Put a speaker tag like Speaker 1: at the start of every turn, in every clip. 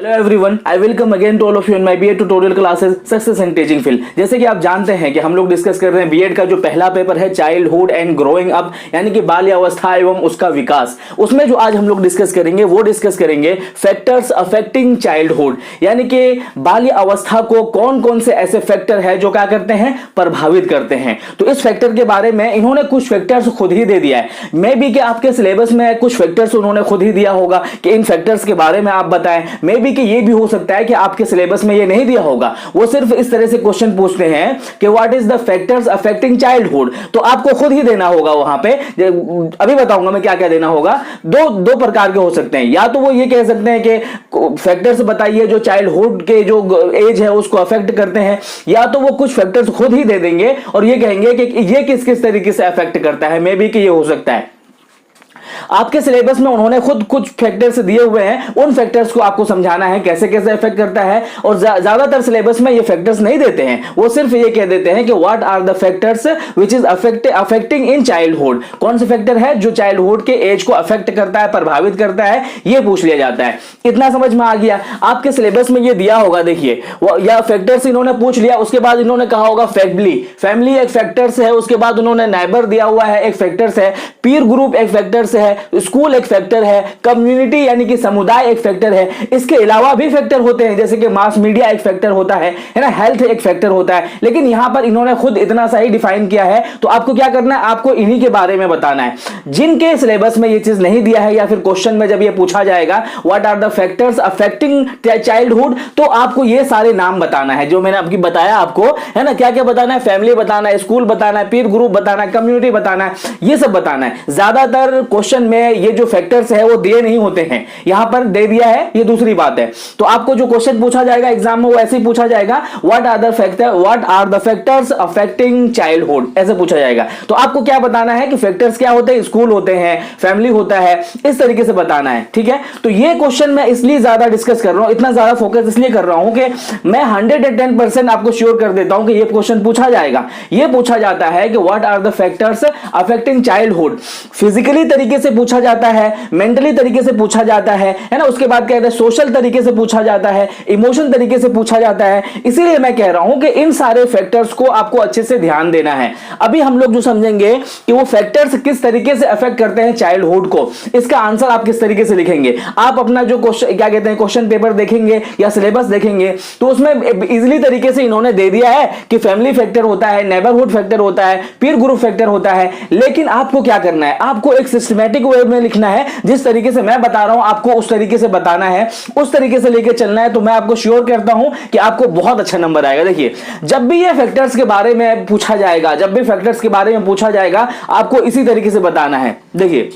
Speaker 1: Hello everyone, I welcome again to all of you in my BEd tutorial classes success and teaching field. जैसे कि आप जानते हैं कि हम लोग डिस्कस कर रहे हैं बीएड का जो पहला पेपर है चाइल्डहुड एंड ग्रोइंग अप, यानी कि बाल्यावस्था एवं उसका विकास। उसमें जो आज हम लोग डिस्कस करेंगे वो डिस्कस करेंगे फैक्टर्स अफेक्टिंग चाइल्डहुड, यानी कि बाल्य अवस्था को कौन कौन से ऐसे फैक्टर है जो क्या करते हैं, प्रभावित करते हैं। तो इस फैक्टर के बारे में इन्होंने कुछ फैक्टर्स खुद ही दे दिया है। मे बी कि आपके सिलेबस में कुछ फैक्टर्स उन्होंने खुद ही दिया होगा कि इन फैक्टर्स के बारे में आप बताएं। मे बी कि ये भी हो सकता है कि आपके सिलेबस में ये नहीं दिया होगा, वो सिर्फ इस तरह से क्वेश्चन पूछते हैं कि what is the factors affecting childhood, तो आपको खुद ही देना होगा वहां पे। अभी बताऊंगा मैं क्या क्या देना होगा। दो प्रकार के हो सकते हैं, या तो वो ये कह सकते हैं कि फैक्टर्स बताइए जो चाइल्डहुड के जो एज है उसको अफेक्ट करते हैं, या तो वो कुछ फैक्टर्स खुद ही दे देंगे और ये कहेंगे कि ये किस किस तरीके से अफेक्ट करता है। मे बी कि ये हो सकता है। आपके सिलेबस में उन्होंने खुद कुछ फैक्टर्स दिए हुए हैं, उन फैक्टर्स को आपको समझाना है कैसे कैसे इफेक्ट करता है। और ज्यादातर सिलेबस में ये फैक्टर्स नहीं देते हैं, वो सिर्फ ये कह देते हैं कि what are the factors which is affecting in childhood. कौन से फैक्टर है जो चाइल्डहुड के एज को अफेक्ट करता है, प्रभावित करता है, ये पूछ लिया जाता है। इतना समझ में आ गया। आपके सिलेबस में ये दिया होगा, देखिए, या फैक्टर्स इन्होंने पूछ लिया, उसके बाद इन्होंने कहा होगा फैमिली एक फैक्टर्स है, उसके बाद उन्होंने नेबर दिया हुआ है एक फैक्टर्स है, पीर ग्रुप एक फैक्टर्स है, स्कूल एक फैक्टर है, कम्युनिटी यानी कि समुदाय एक फैक्टर है। इसके अलावा भी फैक्टर होते हैं जैसे कि मास मीडिया एक फैक्टर होता है ना, हेल्थ एक फैक्टर होता है। लेकिन यहां पर इन्होंने खुद इतना सा ही डिफाइन किया है, तो आपको क्या करना है, आपको इन्हीं के बारे में बताना है। जिनके सिलेबस में ये चीज नहीं दिया है या फिर क्वेश्चन में जब ये पूछा जाएगा what are the factors affecting childhood, तो आपको ये सारे नाम बताना है जो मैंने आपकी बताया आपको, है ना। क्या क्या बताना है, फैमिली बताना है, स्कूल बताना है, पीर ग्रुप बताना है, कम्युनिटी बताना है, ये सब बताना है। ज्यादातर क्वेश्चन में ये जो फैक्टर्स है वो दिए नहीं होते हैं, यहां पर दे दिया है, ये दूसरी बात है। तो आपको जो क्वेश्चन पूछा जाएगा एग्जाम में वो ऐसे ही पूछा जाएगा, what are the factors affecting childhood, ऐसे पूछा जाएगा। तो आपको क्या बताना है कि फैक्टर्स क्या होते हैं, स्कूल होते हैं, फैमिली होता है, इस तरीके से बताना है, ठीक है। तो ये क्वेश्चन मैं इसलिए ज्यादा डिस्कस कर रहा हूं, इतना ज्यादा फोकस इसलिए कर रहा हूं कि मैं 110% आपको श्योर कर देता हूं कि ये क्वेश्चन पूछा जाएगा। ये पूछा जाता है कि what are the factors affecting childhood. Physically तरीके से पूछा जाता है, मेंटली तरीके से पूछा जाता है ना। उसके बाद कहते हैं सोशल तरीके से पूछा जाता है, इमोशन तरीके से पूछा जाता है। इसीलिए मैं कह रहा हूं कि इन सारे फैक्टर्स को आपको अच्छे से ध्यान देना है। अभी हम लोग जो समझेंगे कि वो फैक्टर्स किस तरीके से अफेक्ट करते हैं चाइल्डहुड को, इसका आंसर आप किस तरीके से लिखेंगे। आप अपना जो क्वेश्चन क्या कहते हैं क्वेश्चन पेपर देखेंगे या सिलेबस देखेंगे तो उसमें इजीली तरीके से इन्होंने दे दिया है कि फैमिली फैक्टर होता है, नेबरहुड फैक्टर होता है, पीर ग्रुप फैक्टर होता है। लेकिन आपको क्या करना है, आपको एक सिस्टमैटिक वे में लिखना है। जिस तरीके से मैं बता रहा हूं आपको उस तरीके से बताना है, उस तरीके से लेके चलना है। तो मैं आपको श्योर करता हूं कि आपको बहुत अच्छा नंबर आएगा। देखिए, जब भी ये फैक्टर्स के बारे में पूछा जाएगा, जब भी फैक्टर्स के बारे में पूछा जाएगा आपको इसी तरीके से बताना है। देखिए,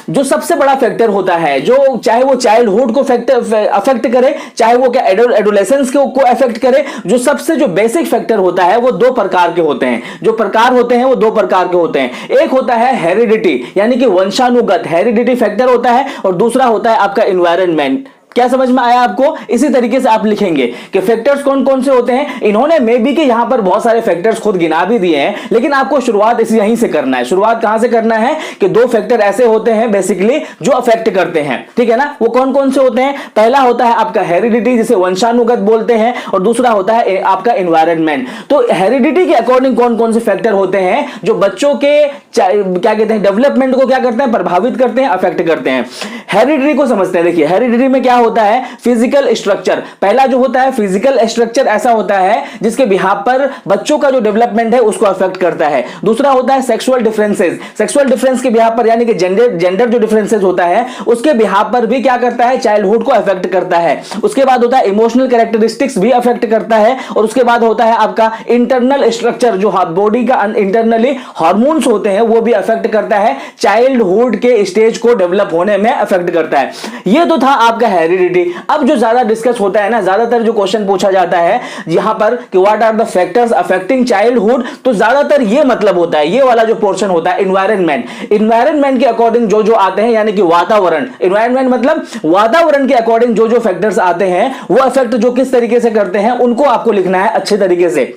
Speaker 1: जो सबसे बड़ा फैक्टर होता है, जो चाहे वो चाइल्डहुड को अफेक्ट करे, चाहे वो क्या एडोलेसेंस को अफेक्ट करे, जो सबसे जो बेसिक फैक्टर होता है वो दो प्रकार के होते हैं। जो प्रकार होते हैं वो दो प्रकार के होते हैं। एक होता है हेरिडिटी, यानी कि वंशानुगत हेरिडिटी फैक्टर होता है, और दूसरा होता है आपका एनवायरनमेंट। क्या समझ में आया आपको? इसी तरीके से आप लिखेंगे कि फैक्टर्स कौन कौन से होते हैं। इन्होंने मे बी कि यहां पर बहुत सारे फैक्टर्स खुद गिना भी दिए हैं, लेकिन आपको शुरुआत इसी यहीं से करना है। शुरुआत कहां से करना है कि दो फैक्टर ऐसे होते हैं बेसिकली जो अफेक्ट करते हैं, ठीक है ना। वो कौन कौन से होते हैं? पहला होता है आपका हेरिडिटी, जिसे वंशानुगत बोलते हैं, और दूसरा होता है आपका एनवायरनमेंट। तो हेरिडिटी के अकॉर्डिंग कौन कौन से फैक्टर होते हैं जो बच्चों के क्या कहते हैं डेवलपमेंट को क्या करते हैं, प्रभावित करते हैं, अफेक्ट करते हैं। हेरिडिटी को समझते हैं। देखिए, हेरिडिटी में क्या होता है, फिजिकल स्ट्रक्चर। पहला जो होता है फिजिकल स्ट्रक्चर ऐसा होता है जिसके बिहाफ पर बच्चों का जो डेवलपमेंट है उसको अफेक्ट करता है। दूसरा होता है सेक्सुअल डिफरेंसेस। सेक्सुअल डिफरेंस के बिहाफ पर, यानी कि जेंडर जो डिफरेंसेस होता है उसके बिहाफ पर भी क्या करता है, चाइल्डहुड को अफेक्ट करता है। उसके बाद होता है इमोशनल कैरेक्टरिस्टिक्स भी अफेक्ट करता है, और उसके बाद होता है आपका इंटरनल स्ट्रक्चर, जो बॉडी का इंटरनली हार्मोन्स होते हैं वो भी अफेक्ट करता है, चाइल्डहुड के स्टेज को डेवलप होने में अफेक्ट करता है। ये तो था आपका हेरिडिटी। अब जो ज्यादा डिस्कस होता है ना, ज्यादातर जो क्वेश्चन पूछा जाता है यहां पर कि what are the factors affecting childhood, तो ज्यादातर ये मतलब होता है, ये वाला जो पोर्शन होता है एनवायरनमेंट। एनवायरनमेंट के अकॉर्डिंग जो जो आते हैं, यानी कि वातावरण, एनवायरनमेंट मतलब वातावरण के अकॉर्डिंग जो जो फैक्टर्स आते हैं वो अफेक्ट जो किस तरीके से करते हैं उनको आपको लिखना है अच्छे तरीके से।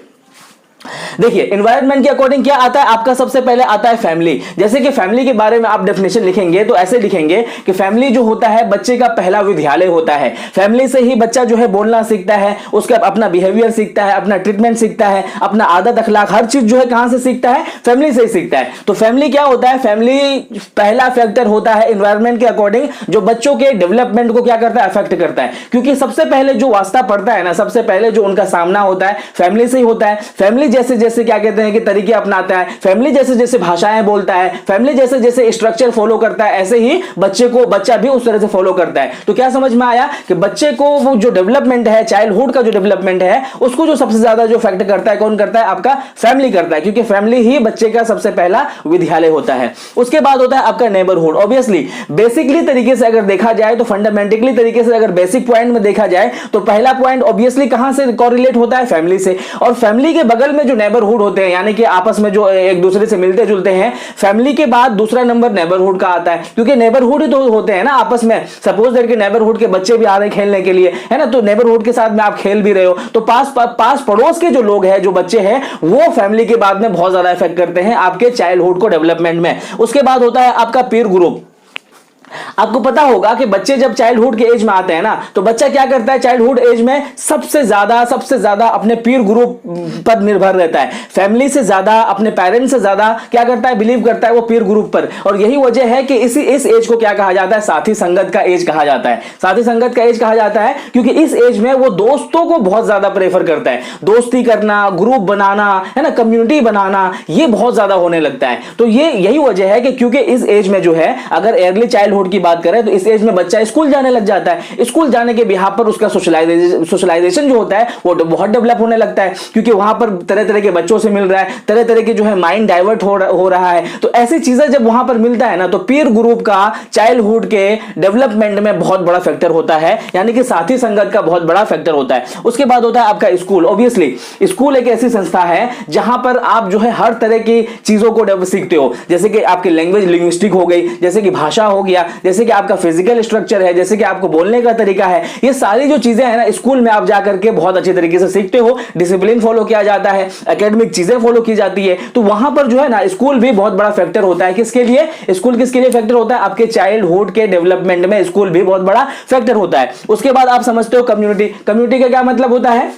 Speaker 1: देखिए एनवायरनमेंट के अकॉर्डिंग क्या आता है आपका, सबसे पहले आता है फैमिली। जैसे कि फैमिली के बारे में आप डेफिनेशन लिखेंगे तो ऐसे लिखेंगे कि फैमिली जो होता है बच्चे का पहला विद्यालय होता है। फैमिली से ही बच्चा जो है बोलना सीखता है, उसका अपना बिहेवियर सीखता है, अपना ट्रीटमेंट सीखता है, अपना आदत अखलाक हर चीज जो है कहां से सीखता है, फैमिली से ही सीखता है। तो फैमिली क्या होता है, फैमिली पहला फैक्टर होता है एनवायरनमेंट के अकॉर्डिंग जो बच्चों के डेवलपमेंट को क्या करता है, अफेक्ट करता है। क्योंकि सबसे पहले जो वास्ता पड़ता है ना, सबसे पहले जो उनका सामना होता है फैमिली से ही होता है। फैमिली जैसे जैसे क्या कहते हैं कि तरीके अपनाता है, फैमिली जैसे जैसे भाषाएं बोलता है, फैमिली जैसे जैसे स्ट्रक्चर फॉलो करता है, ऐसे ही बच्चा भी उस तरह से फॉलो करता है। तो क्या समझ में आया कि बच्चे को वो जो डेवलपमेंट है, चाइल्डहुड का जो डेवलपमेंट है, उसको जो सबसे ज्यादा जो फैक्ट करता है, कौन करता है, आपका फैमिली करता है। क्योंकि फैमिली ही बच्चे का सबसे पहला विद्यालय होता है। उसके बाद होता है आपका नेबरहुड। ऑब्वियसली बेसिकली तरीके से अगर देखा जाए तो फंडामेंटली तरीके से अगर बेसिक पॉइंट में देखा जाए तो पहला पॉइंट ऑब्वियसली कहां से कोरिलेट होता है, फैमिली से। और फैमिली के बगल में जो नेबरहुड होते हैं, यानी कि आपस में जो एक दूसरे से मिलते जुलते हैं, फैमिली के बाद दूसरा नंबर नेबरहुड का आता है। क्योंकि नेबरहुड ही तो होते हैं ना आपस में। सपोज दैट कि नेबरहुड के बच्चे भी आ रहे हैं खेलने के लिए, है ना, तो नेबरहुड के साथ में आप खेल भी रहे हो, तो पास पड़ोस के जो लोग हैं, जो बच्चे हैं, वो फैमिली के बाद में बहुत ज्यादा इफेक्ट करते हैं आपके चाइल्डहुड को डेवलपमेंट में। उसके बाद होता है आपका पीर ग्रुप। आपको पता होगा कि बच्चे जब चाइल्डहुड के एज में आते हैं ना, तो बच्चा क्या करता है चाइल्डहुड एज में, सबसे ज्यादा अपने पीर ग्रुप पर निर्भर रहता है। फैमिली से ज्यादा, अपने पेरेंट्स से ज्यादा क्या करता है, बिलीव करता है वो पीर ग्रुप पर। और यही वजह है कि इस एज को क्या कहा जाता है, साथी संगत का एज कहा जाता है। साथी संगत का एज कहा जाता है क्योंकि इस एज में वो दोस्तों को बहुत ज्यादा प्रेफर करता है। दोस्ती करना, ग्रुप बनाना, है ना, कम्युनिटी बनाना, ये बहुत ज्यादा होने लगता है। तो ये यही वजह है कि क्योंकि इस एज में जो है, अगर अर्ली चाइल्डहुड की बात करें तो इस एज में बच्चा स्कूल जाने लग जाता है। स्कूल जाने के बिहाफ पर उसका सोशलाइजेशन जो होता है वो बहुत डेवलप होने लगता है। क्योंकि वहां पर तरह तरह के बच्चों से मिल रहा है, तरह तरह के जो है माइंड डाइवर्ट हो रहा है। तो ऐसी चीजें जब वहां पर मिलता है ना, तो पीर ग्रुप का चाइल्डहुड के डेवलपमेंट में बहुत बड़ा फैक्टर होता है, यानी कि साथी संगत का बहुत बड़ा फैक्टर होता है। उसके बाद होता है आपका स्कूल। ऑब्वियसली स्कूल एक ऐसी संस्था है जहां पर आप जो है हर तरह की चीजों को सीखते हो। जैसे कि आपकी लैंग्वेज लिंग्विस्टिक हो गई, जैसे कि भाषा हो गया, जैसे कि आपका फिजिकल स्ट्रक्चर है, जैसे कि आपको बोलने का तरीका है। ये सारी जो चीजें हैं ना, स्कूल में आप जाकर के बहुत अच्छे तरीके से सीखते हो। डिसिप्लिन फॉलो किया जाता है, एकेडमिक चीजें फॉलो की जाती है। तो वहां पर जो है ना, स्कूल भी बहुत बड़ा फैक्टर होता है। किसके लिए स्कूल किसके लिए फैक्टर होता है, आपके चाइल्डहुड के डेवलपमेंट में स्कूल भी बहुत बड़ा फैक्टर होता है। उसके बाद आप समझते हो कम्युनिटी। कम्युनिटी का क्या मतलब होता है,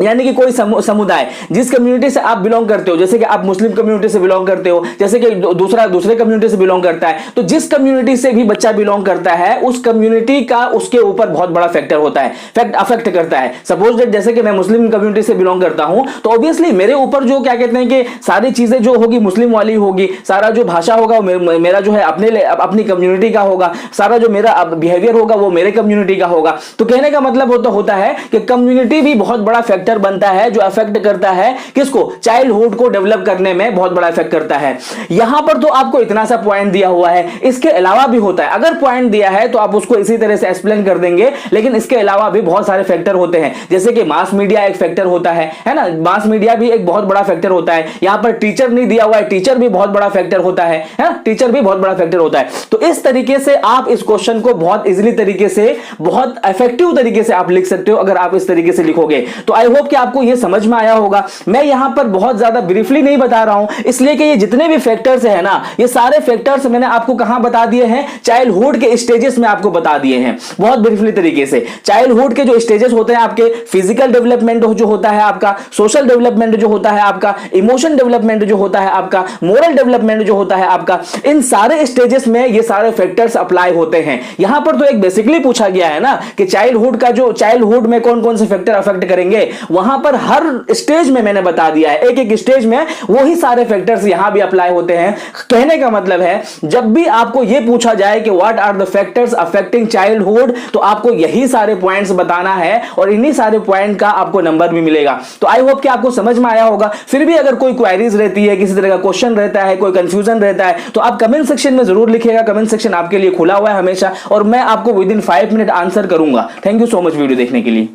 Speaker 1: यानी कि कोई समुदाय, जिस कम्युनिटी से आप बिलोंग करते हो, जैसे कि आप मुस्लिम कम्युनिटी से बिलोंग करते हो, जैसे कि दूसरे कम्युनिटी से बिलोंग करता है, तो जिस कम्युनिटी से भी बच्चा बिलोंग करता है, उस कम्युनिटी का उसके ऊपर बहुत बड़ा फैक्टर होता है, अफेक्ट करता है। सपोज दैट जैसे कि मैं मुस्लिम कम्युनिटी से बिलोंग करता हूं, तो ऑब्वियसली मेरे ऊपर जो क्या कहते हैं कि सारी चीजें जो होगी मुस्लिम वाली होगी, सारा जो भाषा होगा वो मेरा जो है अपनी कम्युनिटी का होगा, सारा जो मेरा बिहेवियर होगा वो मेरे कम्युनिटी का होगा। तो कहने का मतलब होता है कि कम्युनिटी भी बहुत बड़ा फैक्टर बनता है, जो अफेक्ट करता है किसको, चाइल्डहुड को डेवलप करने में बहुत बड़ा इफेक्ट करता है। यहां पर तो आपको इतना सा पॉइंट दिया हुआ है, इसके अलावा भी होता है। अगर पॉइंट दिया है तो आप उसको इसी तरह से एक्सप्लेन कर देंगे, लेकिन इसके अलावा भी बहुत सारे फैक्टर होते हैं। जैसे कि मास मीडिया एक फैक्टर होता है ना, मास मीडिया भी एक बहुत बड़ा फैक्टर होता है। यहां पर टीचर नहीं दिया हुआ है, टीचर भी बहुत बड़ा फैक्टर होता है ना, टीचर भी बहुत बड़ा फैक्टर होता है। तो इस तरीके से आप इस क्वेश्चन को बहुत इजीली तरीके से, बहुत इफेक्टिव तरीके से आप लिख सकते हो अगर आप इस तरीके से लिखोगे। तो आई होप कि आपको ये समझ में आया होगा। मैं यहां पर बहुत ज्यादा ब्रीफली नहीं बता रहा हूं, इसलिए कि ये जितने भी फैक्टर्स है ना, ये सारे फैक्टर्स मैंने आपको कहां बता दिए हैं, चाइल्डहुड के स्टेजेस में आपको बता दिए हैं बहुत ब्रीफली तरीके से। चाइल्डहुड के जो स्टेजेस होते हैं आपके, फिजिकल डेवलपमेंट जो होता है आपका, सोशल डेवलपमेंट जो होता है आपका, इमोशन डेवलपमेंट जो होता है आपका, मोरल डेवलपमेंट जो होता है आपका, इन सारे स्टेजेस में ये सारे फैक्टर्स अप्लाई होते हैं। यहां पर तो एक बेसिकली पूछा गया है ना कि चाइल्डहुड में कौन कौन से फैक्टर अफेक्ट करेंगे, वहां पर हर स्टेज में मैंने बता दिया है, एक एक स्टेज में वही सारे फैक्टर्स यहां भी अप्लाई होते हैं। कहने का मतलब है, जब भी आपको यह पूछा जाए कि what are the factors affecting childhood, तो आपको यही सारे पॉइंट्स बताना है और इन्हीं सारे पॉइंट का आपको नंबर भी मिलेगा। तो आई होप कि आपको समझ में आया होगा। फिर भी अगर कोई क्वेरीज रहती है, किसी तरह का क्वेश्चन रहता है, कोई कंफ्यूजन रहता है, तो आप कमेंट सेक्शन में जरूर लिखिएगा। कमेंट सेक्शन आपके लिए खुला हुआ है हमेशा, और मैं आपको विद इन 5 मिनट आंसर करूंगा। Thank you so much video देखने के लिए।